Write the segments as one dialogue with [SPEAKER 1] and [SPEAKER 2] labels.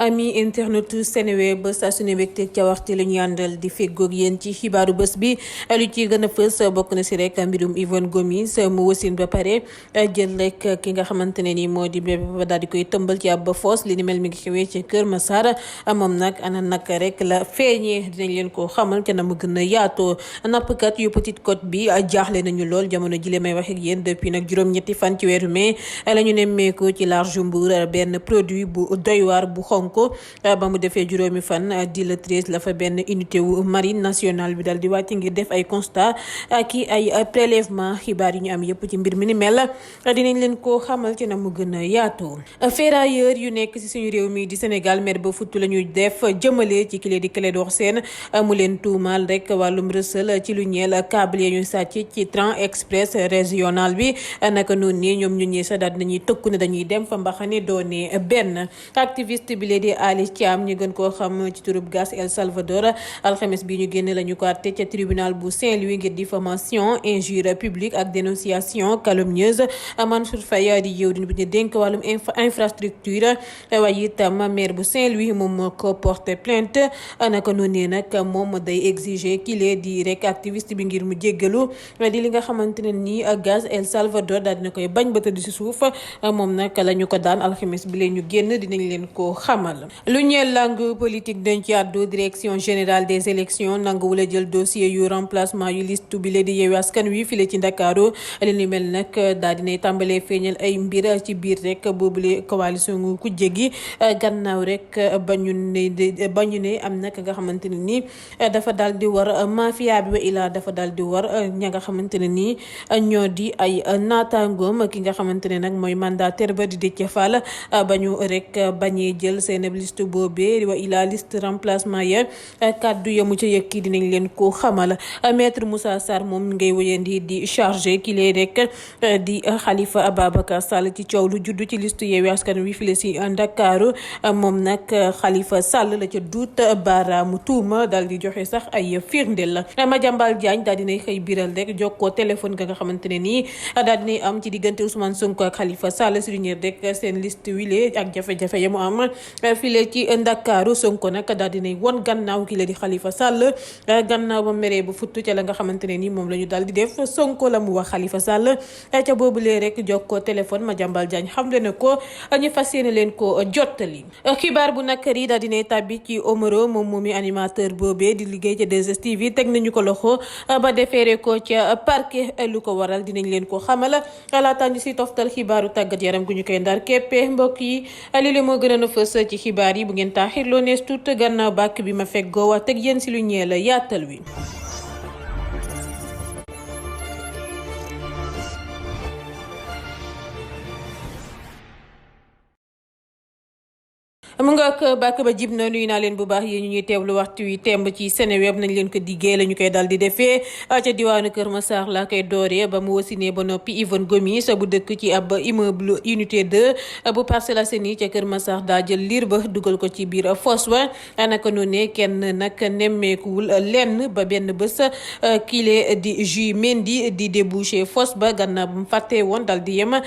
[SPEAKER 1] ami internetu Seneweb saa su ne mbégte ca waxtu la ñu àndal di feggoog yéen ci xibaaru bés bi lu ci gën a fës bokk na si rek mbirum Yvonne Gomis mu wasin ba pare jël rek ki nga xamante ne ni moo di bébé ba daal di koy tëmbal ci ab foos li ni mel mi ngi xewee ci Kër Massar moom nag ana naka rek la feeñee dinañ leen ko xamal te na mu gën a yaatoo nappkat yu Petite Côte bi jaaxle nañu lool jamono jile may wax ak yéen depuis nag juróom-ñetti fan ci weeru mai la ñu nemmeeku ci large Mbour benn produit bu doy waar bu xonk ba mu defee juróomi fan di le 13 la fa benn unité wu marine nationale bi dal di wàcc ngir def ay constat ki ay prélèvement xibaar yi ñu am yëpp ci mbir mi ni mel dinañ leen ko xamal ci na mu gën a yaatu. Ferrailleur yu nekk ci suñu réew mi di Sénégal mer ba futt la ñuy def jëmale ci kile di Clédor Sène mu leen tuumaal rek wàllum rësal ci lu ñeel câble yi ñu sàcc ci train express régional bi naka noonu nii ñoom ñu ñee sa daal nañuy tëkku ne dañuy dem fa mbaxane doone benn activiste bi lee di Ali Thiam ñu gën koo xam ci turub Gas El Salvador alxames bi ñu génn la ñu ko àtte ca tribunal bu Saint-Louis ngir diffamation injure publique ak dénonciation calomnieuse Mansour Faye di jëwriñ bi ñu dénk wàllum infrastructure waaye itam maire bu Saint-Louis moom moo ko porté plainte naka noonu nag moom day exiger kile di rek activiste bi ngir mu jéggalu di li nga xamante ne nii Gas El Salvador daal dina koy bañ ba tëdd si suuf moom nag la ñu ko daan alxames bi leen ñu génn dinañ leen ko xamal. lu ñeel langue politique dañ ci àddu direction générale des élections nanguwul a jël dossier yu remplacement yu liste bi lee di Yewwi Askan Wi file ci Ndakaaru li ni mel nag daal dinay tàmbalee feeñal ay mbir ci biir rek boobule coalition ku jéggi gannaaw rek ba ñu ne am nag nga xamante ne nii dafa daal di war mafia bi wa ilaa dafa daal di war ña nga xamante ne nii ñoo di ay naataangoom ki nga xamante ne nag mooy mandataire ba di Déthié Fall ba ñu rek bañee jël seen liste boobee wa ilaa liste remplacement ya kàddu yamu ca yëkki dinañ leen ko xamal maître Moussa Sarr moom ngay wéyandi di chargé ki lay rek di Khalifa Ababacar Sall ci coow lu juddu ci liste Yewwi Askan Wi file si Ndakaaru moom nag Khalifa Sall la ca duut baaraamu tuuma daal di joxe sax ay firndeel la Madiambal Diagne daal dinay xëy biral rek jokkoo téléphone nga xamante ne nii daal dinay am ci diggante Ousmane Sonko ak Khalifa Sall souligner rek seen liste wile ak jafe-jafe ya mu am file ci Ndakaaru Sonko nag daal dinay won gannaaw ki la di Khalifa Sall gannaaw ba meree ba futt ca la nga xamante ne nii moom la ñu daal di def Sonko la mu wax Khalifa Sall ca boobulee rek jokkoo téléphone Madiambal Diagne xamle na ko ñu fas yéene leen ko jottali. xibaar bu nakari daal dinay tàbbi ci Omaro moom moomi animateur boobee di liggéey ca 2STV teg nañu ko loxo ba defeere ko ca parquet lu ko waral dinañ leen ko xamal laata ñu si toftal xibaaru tàggat yaram gu ñu koy ndar képpe mbokk yi lii moo gën a fës ci xibaar yi bu ngeen taaxirloo nees tuut gannaaw bàkk bi ma feggoo wax teg yéen si lu ñeel yaatal wi. mu nga ak bàkk ba jib na nuyu naa leen bu baax yéen ñu ñuy teewlu waxtu wi temb ci Seneweb nañ leen ko diggee la ñu koy dal di defee ca diwaanu Kër Massar laa koy dooree ba mu wasinee ba noppi Yvonne Gomis bu dëkk ci ab immeuble unité 2 bu Parcelles Assainies ca Kër Massar daa jël liir ba dugal ko ci biir fosse wa naka noonu kenn nag nemmeekuwul lenn ba benn bés kile di Jus Mendy di débouché fosse ba gannaaw bu mu fàttee woon dal di yem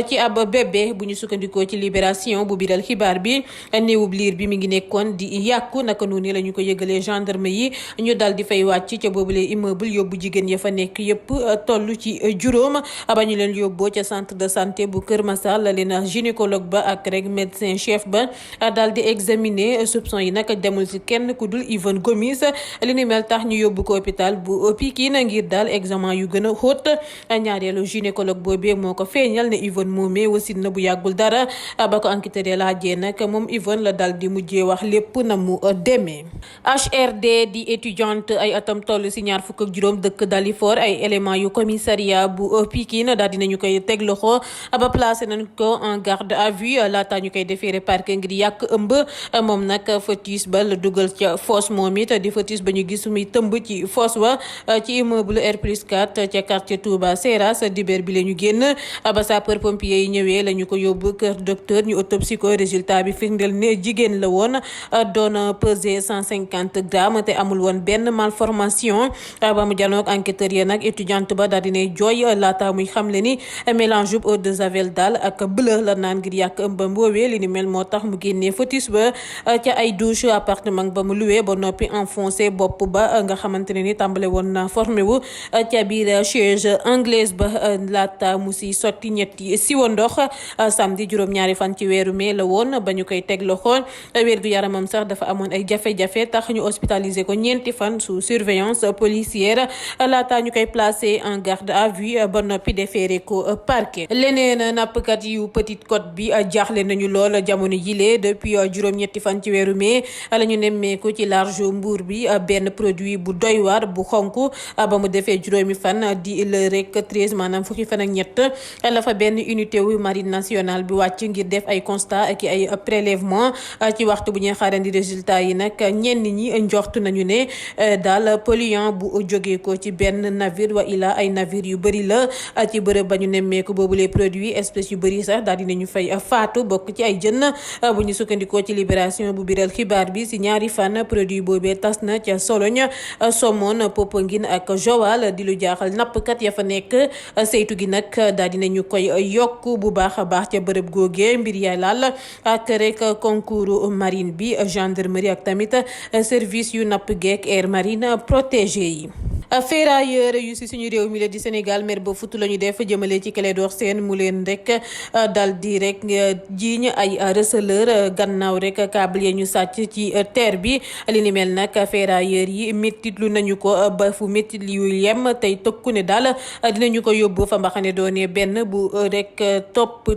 [SPEAKER 1] ci ab bébé bu ñu sukkandikoo ci Libération bu biral xibaar bi néewub liir bi mi ngi nekkoon di yàqu naka noonu la ñu ko yëgalee gendarme yi ñu dal di fay wàcc ca boobule immeuble yóbbu jigéen ya fa nekk yëpp toll ci juróom ba ñu leen yóbboo ca centre de santé bu Kër Massar la leen gynécologue ba ak rek médecin chef ba dal di examiner soupçon yi nag demul ci kenn ku dul Yvonne Gomis li ni mel tax ñu yóbbu ko hôpital bu Pikine ngir daal examen yu gën a xóot ñaareelu gynécologue boobee moo ko feeñal ne Yvonne moomee wasin na bu yàggul dara ba ko enquêteur ya laajee nag moom Yvonne la dal di mujjee wax lépp na mu demee. HRD di étudiante ay atam toll si 25 dëkk Dalifort ay éléments yu commissariat bu Pikine daal dinañu koy teg loxo ba placé nañ ko en garde à vue laata ñu koy defeere parquet ngir yàq ëmb moom nag fœtus ba la dugal ca fosse moom it di fœtus ba ñu gis muy tëmb ci fosse wa ci immeuble R+4 ca quartier Touba Seras dibéer bi la ñu génn ba sapeur pompier yi ñëwee la ñu ko yóbbu kër docteur ñu autopsie ko résultat bi firndeel ne jigéen la woon doon peser 150 grammes te amul woon benn malformation ba mu janoog enquêteur yi nag étudiante ba daal dinay jooy laata muy xamle ni mélange eau de javel daal ak bleu la naan ngir yàq ëmbam boobee li ni mel moo tax mu génnee fœtus ba ca ay douche appartement ba mu luwee ba noppi enfoncé bopp ba nga xamante ne ni tàmbale woon na formé wu ca biir chaise anglaise ba laata mu si sotti ñetti siwo ndox samedi juróom-ñaari fan ci weeru mai la woon ba ñu koy teg loxo wér gu yaramam sax dafa amoon ay jafe-jafe tax ñu hospitalisé ko ñeenti fan sous surveillance policière laata ñu koy placé en garde à vue ba noppi déféré ko parquet. leneen nappkat yu Petite Côte bi jaaxle nañu lool jamono yile depuis juróom-ñetti fan ci weeru mai la ñu nemmeeku ci large Mbour bi benn produit bu doy waar bu xonk ba mu defee juróomi fan di le rek 13 maanaam fukki fan ak ñett la fa benn unité wu marine nationale bi wàcc ngir def ay constat ak ay prélèvement ci waxtu bu ñuy xaarandi résultat yi nag ñenn ñi njort nañu ne daal polluant bu jógee ko ci benn navire wa ila ay navire yu bëri la ci bërëb ba ñu nemmeeku boobu les produits espèces yu bëri sax daal dinañu fay faatu bokk ci ay jën bu ñu sukkandikoo ci libération bu biral xibaar bi si ñaari fan produit boobee tas na ca Sologne Somone Popenguine ak Joal di lu jaaxal nappkat ya fa nekk saytu gi nag daal dinañu koy yokk bu baax a baax ca bërëb googee mbir yaay laal ak rek concours marine bi gendarmerie ak tamit service yu napp geek air marine protégé yi. ferrailleur yu si suñu réew mi la di Sénégal mer ba futu la ñu def jëmale ci Clédor Sène mu leen rek dal di rek jiiñ ay receleur gannaaw rek câble ya ñu sàcc ci terre bi li ni mel nag ferrailleur yi méttitlu nañu ko ba fu méttit yu yem tey tëkku ne daal dinañu ko yóbbu fa mbaxane doone benn bu rek topp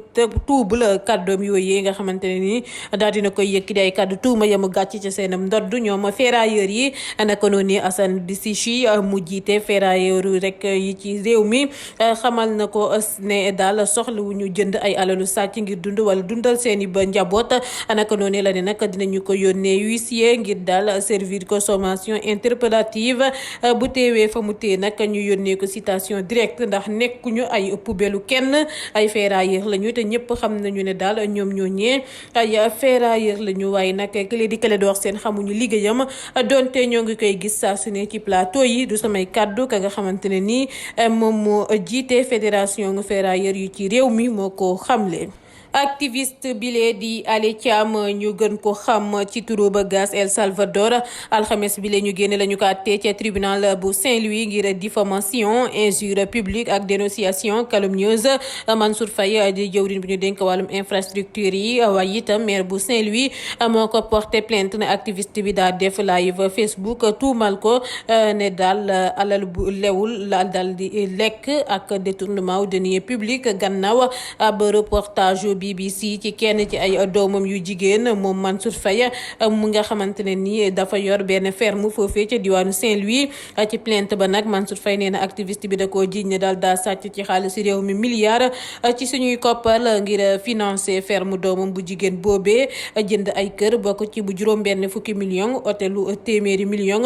[SPEAKER 1] tuubul kàddoom yooyu nga xamante ne ni daal dina koy yëkki di ay kàddu tuuma yamu gàcc ca seenam ndodd ñoom ferrailleur yi naka noonu Assane Disichi mu jiite ferrailleur rek yi ci réew mi xamal na ko ne daal soxla wu ñu jënd ay alalu sàcc ngir dund wala dundal seeni ba njaboot naka noonu la ne nag dinañu ko yónnee huissier ngir daal servir ko sommation interpellative bu teewee fa mu tee nag ñu yónnee ko citation directe ndax nekkuñu ay poubelle kenn ay ferrailleur lañu te ñëpp xam nañu ne daal ñoom ñooñee ay ferrailleur lañu waaye nag ki di Clédor Sène xamuñu liggéeyam donte ñoo ngi koy gis saa su ne ci plateau yi du samay kàddu ka nga xamante ne nii moom moo jiite fédération ferrailleur yu ci réew mi moo ko xamle. activiste bile di Ali Thiam ñu gën ko xam ci turu ba Gaz El Salvador alxames bile ñu génne la ñu ko àttee ca tribunal bu Saint-Louis ngir diffamation injure publique ak dénonciation calomnieuse Mansour Faye di jëwriñ bu ñu dénk wàllum infrastructure yi waaye itam maire bu Saint-Louis moo ko porté plainte ne activiste bi daa def live Facebook tuumal ko ne daal alal bu lewul la dal di lekk ak détournement wu deniers publics gannaaw ab reportage BBC ci kenn ci ay doomam yu jigéen moom Mansour Faye mu nga xamante ne ni dafa yor benn ferme foofee ca diwaanu Saint-Louis ci plainte ba nag Mansour Faye nee na activiste bi da koo jiiñ ne daal daa sàcc ci xaalis réew mi milliard ci suñuy koppar ngir financer ferme doomam bu jigéen boobee jënd ay kër bokk ci bu juróom benn fukki million hôtelu téeméeri million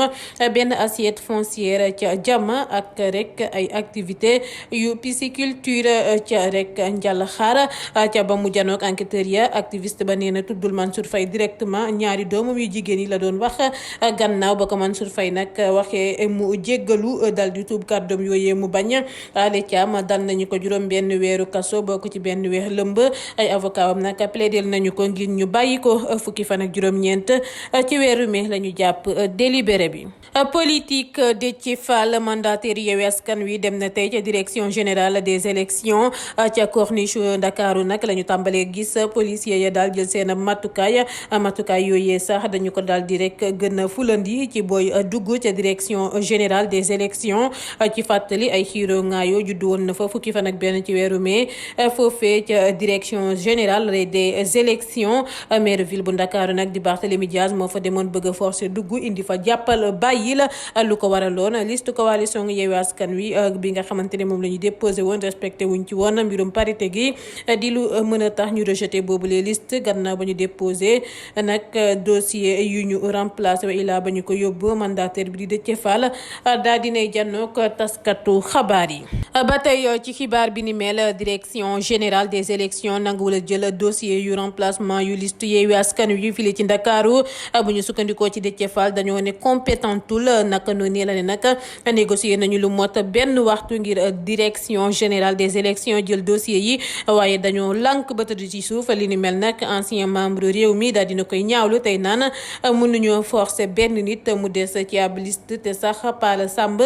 [SPEAKER 1] benn assiette foncière ca Jama ak rek ay activité yu pisciculture ca rek njàll xaar ca ba mu janook enquêteur ya activiste ba nee na tuddul Mansour Faye directement ñaari doomam yu jigéen yi la doon wax gannaaw ba ko Mansour Faye nag waxee mu jéggalu dal di tuub kàddoom yooyee mu bañ Ale Thiam dal nañu ko juróom benn weeru kaso bokk ci benn weer lëmb ay avocat am nag plaidel nañu ko ngir ñu bàyyi ko fukki fan ak juróom-ñeent ci weeru mai la ñu jàpp délibéré bi. politique Déthié Fall mandataire Yewwi Askan Wi dem na tey ca direction générale des élections ca corniche Ndakaaru nag la ñu tàmbalee gis policier ya daal jël seen matukaay yooyee sax dañu ko daal di rek gën a fulandi ci booy dugg ca direction générale des élections ci fàttali ay xiiro ngaayoo juddu woon na fa fukki fan ak benn ci weeru mai foofee ca direction générale des élections maire ville bu Ndakaaru nag di Barthélémy Dias moo fa demoon bëgg a forcer dugg indi fa jàppal bàyyi la lu ko waraloon liste coalition Yewwi Askan Wi bi nga xamante ne moom la ñu déposé woon respecté wuñ ci woon mbirum parité gi di lu mën la tax ñu rejeté boobu les listes gannaaw ba ñu déposé nag dossier yu ñu remplacé wa ilaa ba ñu ko yóbbu mandataire bi di Déthié Fall daal dinay jànnoog taskatu xabaar yi. ba tey ci xibaar bi ni mel direction générale des élections nanguwul a jël dossier yu remplacement yu liste Yewwi Askan Wi fii ci Ndakaaru bu ñu sukkandikoo ci Déthié Fall dañoo ne compétentul naka noonu la ne nag négocier nañu lu mot benn waxtu ngir direction générale des élections jël dossier yi waaye dañoo lànk ba tëdd ci suuf li ni mel nag ancien membre réew mi daal dina koy ñaawlu tey naan mënuñoo forcer benn nit mu des ci ab liste te sax Pala Samb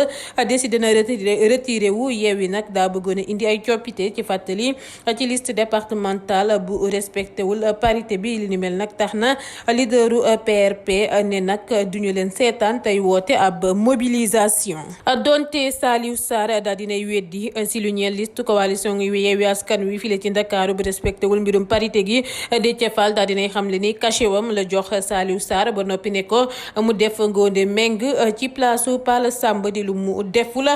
[SPEAKER 1] décidé na retiré wu Yewwi nag daa bëggoon a indi ay coppite ci fàttali ci liste départementale bu respecté wul parité bi li ni mel nag tax na leaderu PRP ne nag duñu leen seetaan tey woote ab mobilisation. donte Saliou Sarr daal dinay weddi si lu ñeel liste coalition Yewwi Askan Wi file ci Ndakaaru bu respecté wul mbirum parité gi Déthié Fall daal dinay xamle ni cachet wam la jox Saliou Sarr ba noppi ne ko mu def Ngoné Meng ci place Pala Samb di lu mu deful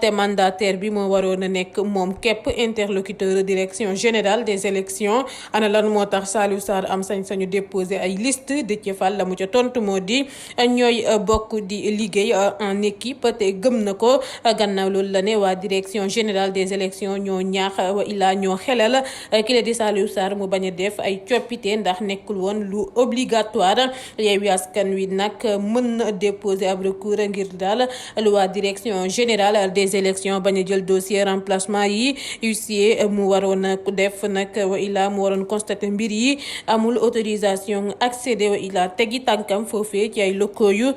[SPEAKER 1] te mandataire bi moo waroon a nekk moom képp interlocuteur direction générale des élections ana lan moo tax Saliou Sarr am sañ-sañu déposer ay liste Déthié Fall la mu ca tontu moo di ñooy bokk di liggéey en équipe te gëm na ko gannaaw loolu la ne waa direction générale des élections ñoo ñaax wa ilaa ñoo xelal ki la di Saliou Sarr mu bañ a def ay coppite ndax nekkul woon lu obligatoire Yewwi Askan Wi nag mën na déposer ab recours ngir daal lu waa direction générale des élections bañ a jël dossier remplacement yi huissier mu waroon a def nag wa ilaa mu waroon constater mbir yi amul autorisation accéder wa ilaa tegi tànkam foofee ci ay locaux yu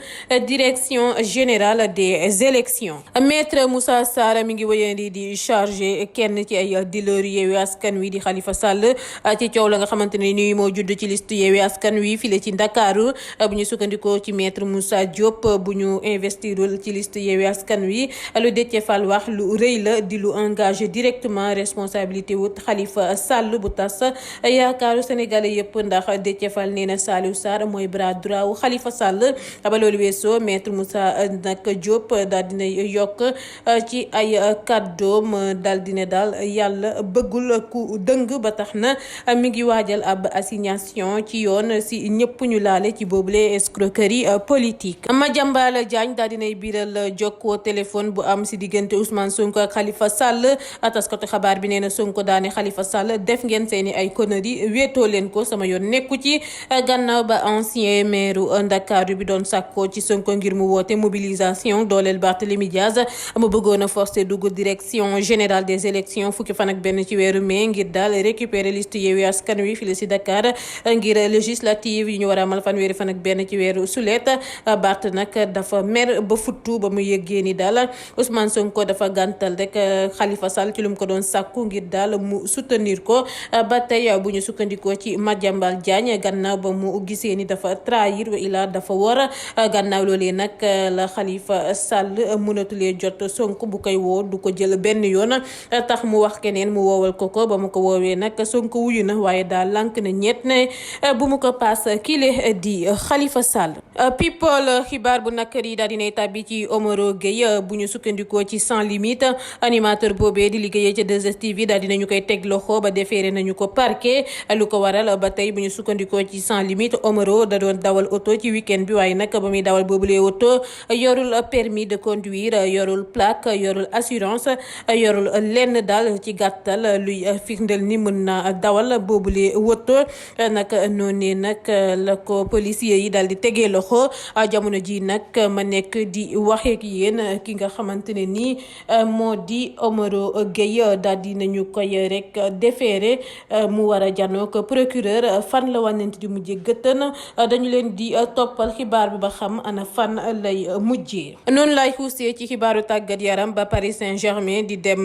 [SPEAKER 1] direction générale des élections. Maître Moussa Sarr mi ngi wéyandi di chargé kenn ci ay dealer Yewwi Askan Wi di Khalifa Sall ci coow la nga xamante ne nii moo judd ci liste Yewwi Askan Wi file ci Ndakaaru bu ñu sukkandikoo ci maître Moussa Diop bu ñu investirul ci liste Yewwi Askan Wi lu Déthié Fall wax lu rëy la di lu engagé directement responsabilité wu Khalifa Sall bu tas yaakaaru Sénégalais yëpp ndax Déthié Fall nee na Saliou Sarr mooy bras droit wu Khalifa Sall ba loolu weesoo maître Moussa nag Diop daal dina yokk ci ay kàddoom daal dina daal yàlla bëggul ku dëng ba tax na mi ngi waajal ab assignation ci yoon si ñëpp ñu laale ci boobule escroquerie politique. Madiambal Diagne daal dinay biiral jokkoo téléphone bu am si diggante Ousmane Sonko ak Khalifa Sall taskatu xabaar bi nee na Sonko daane Khalifa Sall def ngeen seeni ay conneries wéetoo leen ko sama yoon nekku ci gannaaw ba ancien maire Ndakaaru bi doon sàkkoo ci Sonko ngir mu woote mobilisation dooleel Barthélémy Diaz mu bëggoon a forcer dugg direction générale des élections fukki fan ak benn ci weeru mai ngir daal récupérer liste Yewwi Askan Wi fii si Dakar ngir législative yi ñu war a amal fanweeri fan ak benn ci weeru sulet Bart nag dafa mer ba futtu ba mu yëggee ni daal Ousmane Sonko dafa gàntal rek Khalifa Sall ci lu mu ko doon sàkku ngir daal mu soutenir ko ba tey bu ñu sukkandikoo ci Madiambal Diagne gannaaw ba mu gisee ni dafa trahir wa ilaa dafa war gannaaw loolee nag la Khalifa Sall mënatulee jot Sonko bu koy woo du ko jël benn yoon tax mu wax keneen mu woowal ko ba mu ko woowee nag Sonko wuyu na waaye daal lànk na ñett ne bu mu ko paas kile di Khalifa Sall. People xibaar bu nakar yi daal dinay tàbbi ci Omaro Gueye bu ñu sukkandikoo ci sans limite animateur boobee di liggéeyee ca 2STV daal dinañu koy teg loxo ba defeere nañu ko parquet lu ko waral ba tey bu ñu sukkandikoo ci sans limite Omaro da doon dawal oto ci week-end bi waaye nag ba muy dawal boobulee oto yorul permis de conduire yorul plaque yorul assurance yorul lenn daal ci gàttal luy firndeel ni mën na dawal boobule woto nag noonu nag la ko policier yi daal di tegee loxo jamono ji nag ma nekk di waxeek yéen ki nga xamante ne nii moo di Omaro Gueye daal di nañu koy rek déféré mu war a janook procureur fan la wànnent di mujjee gëtën dañu leen di toppal xibaar bi ba xam ana fan lay mujjee. noonu lay xuusee ci xibaaru tàggat yaram ba Paris Saint-Germain di dem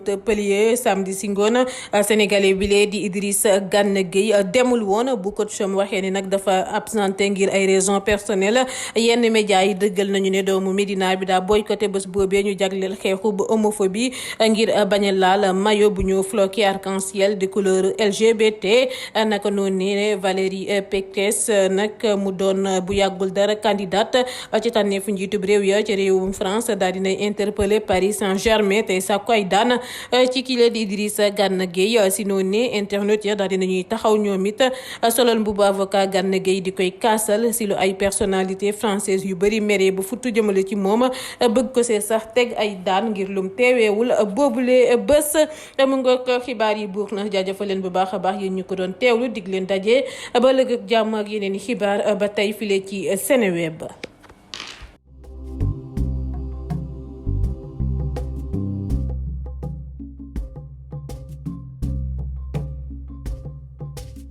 [SPEAKER 1] Montpellier samedi si ngoon sénégalais bi lee di Idrissa Gana Gueye demul woon bu coach am waxee ni nag dafa absenté ngir ay raisons personnelles yenn médias yi dëggal nañu ne doomu Médina bi daa boycotté bés boobee ñu jagleel xeexu bu homophobie ngir bañ a laal maillot bu ñu floqué arc-en-ciel de couleur LGBT naka noonu ne Valérie Pécresse nag mu doon bu yàggul dara candidate ci tànneefu njiitu réew ya ci réewum France daal dinay interpellé Paris Saint-Germain tey sàkku ay daan ci kile di Idrissa Gana Gueye si noonu ne internet ya daal dinañuy taxaw ñoom it solal mbubu avocat Gana Gueye di koy kaasal si lu ay personnalité française yu bëri mere ba futtu jëmale ci moom bëgg ko see sax teg ay daan ngir lum teeweewul boobule bés. mu ngoog xibaar yi buur na jaajëfal leen bu baax a baax yéen ñu ko doon teewlu dig leen daje ba ëllëg ak jàmm ak yeneen i xibaar ba tey file ci Seneweb.